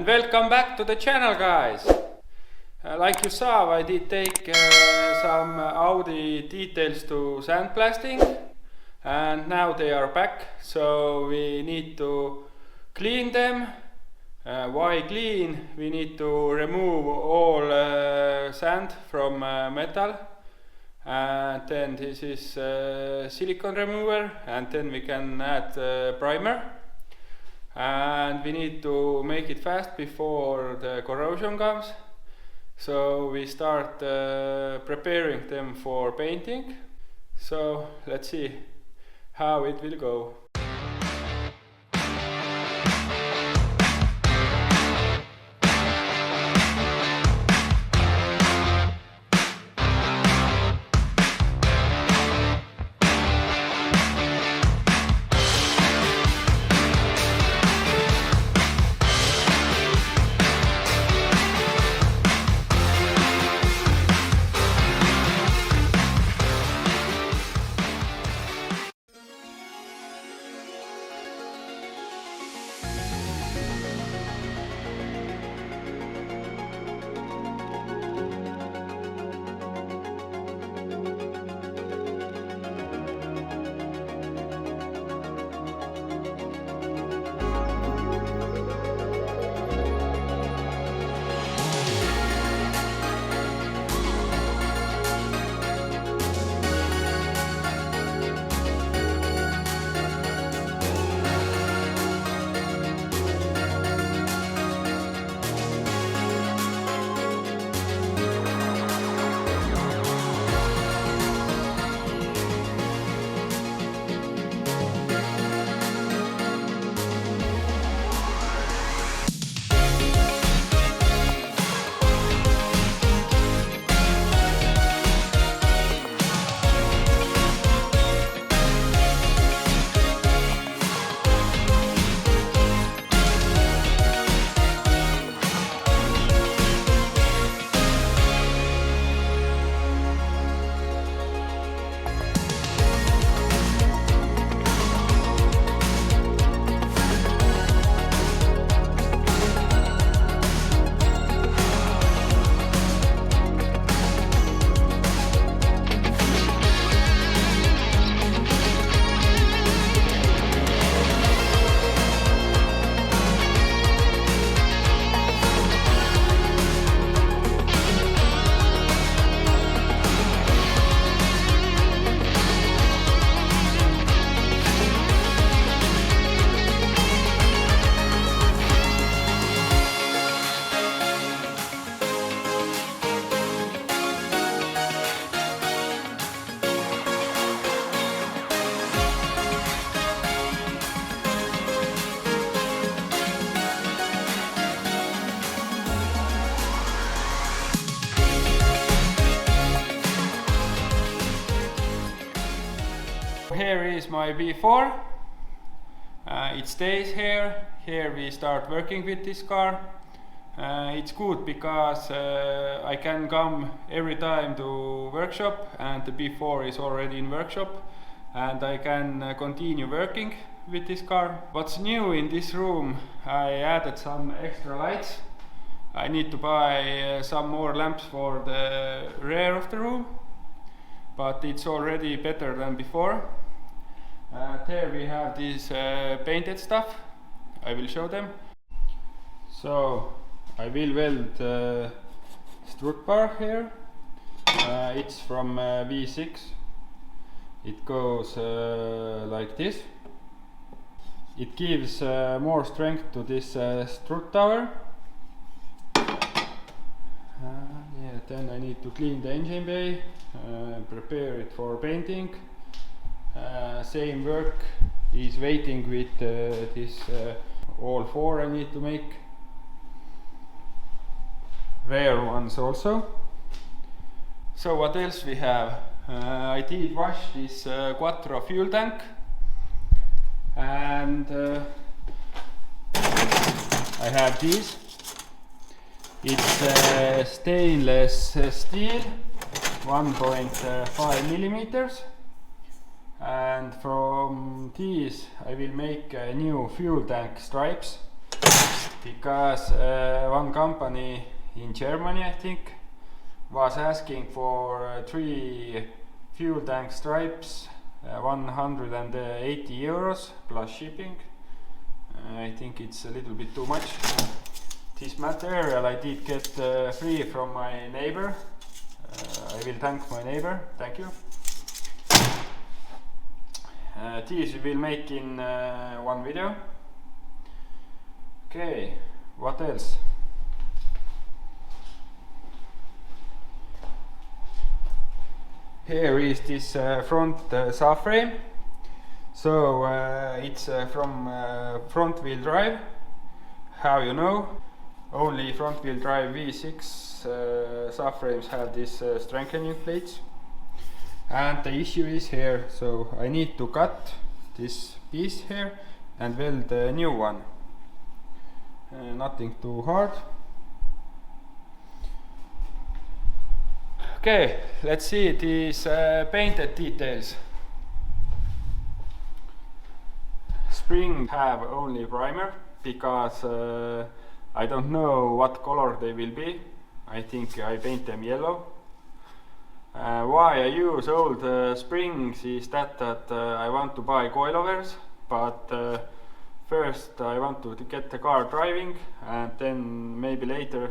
welcome back to the channel, guys. Like you saw, I did take some Audi details to sandblasting, and now they are back, so we need to clean them. Why clean? We need to remove all sand from metal, and then this is silicone remover, and then we can add primer. And we need to make it fast before the corrosion comes. So we start preparing them for painting. So let's see how it will go. Here is my before. It stays here. Here we start working with this car. It's good because I can come every time to workshop, and the before is already in workshop, and I can continue working with this car. What's new in this room, I added some extra lights. I need to buy some more lamps for the rear of the room, but it's already better than before. There we have this painted stuff. I will show them. So I will weld strut bar here. It's from V6. It goes like this. It gives more strength to this strut tower. Yeah, then I need to clean the engine bay, prepare it for painting. Same work is waiting with this all four I need to make. Rear ones also. So what else we have? I did wash this quattro fuel tank, and I have these. It's stainless steel, 1.5 millimeters. And from these I will make new fuel tank stripes. because one company in Germany, I think, was asking for 3 fuel tank stripes, 180 euros plus shipping. I think it's a little bit too much. This material I did get free from my neighbor. I will thank my neighbor, thank you. These we will make in one video. Okay, what else? Here is this front subframe. So it's from front wheel drive. How you know? Only front wheel drive V6 subframes have this strengthening plates. And the issue is here, so I need to cut this piece here and weld a new one. Nothing too hard. Okay, let's see these painted details. Spring have only primer because I don't know what color they will be. I think I paint them yellow. Why I use old springs is that I want to buy coilovers, but first I want to get the car driving, and then maybe later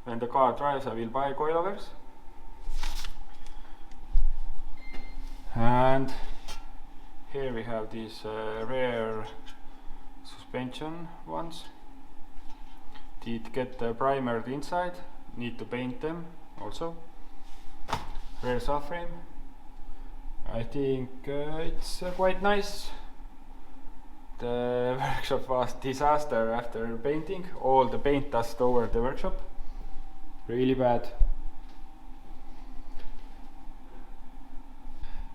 when the car drives I will buy coilovers. And here we have these rear suspension ones. Did get primered inside, need to paint them also. Rear subframe. I think it's quite nice. The workshop was disaster after painting. All the paint dust over the workshop. Really bad.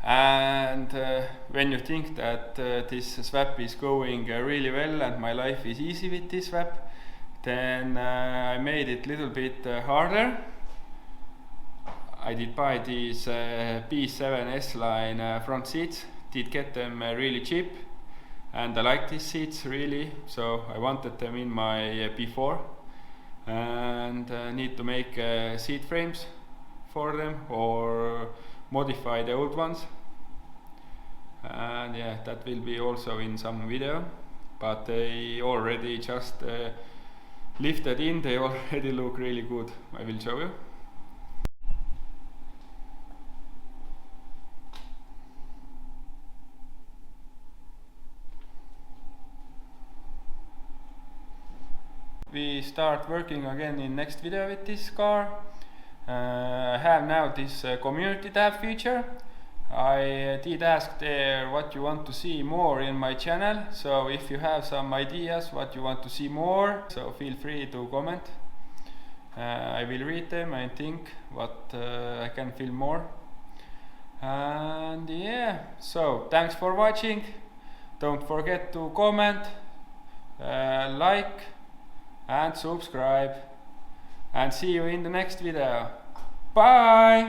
And when you think that this swap is going really well and my life is easy with this swap, then I made it a little bit harder. I did buy these B7 S-line front seats, did get them really cheap, and I like these seats really, so I wanted them in my B4, and need to make seat frames for them or modify the old ones. And yeah, that will be also in some video, but they already just lifted in, they already look really good. I will show you. We start working again in next video with this car. I have now this community tab feature. I did ask there what you want to see more in my channel, so if you have some ideas what you want to see more, so feel free to comment. I will read them and think what I can film more. And yeah, so thanks for watching. Don't forget to comment, like and subscribe, and see you in the next video. Bye!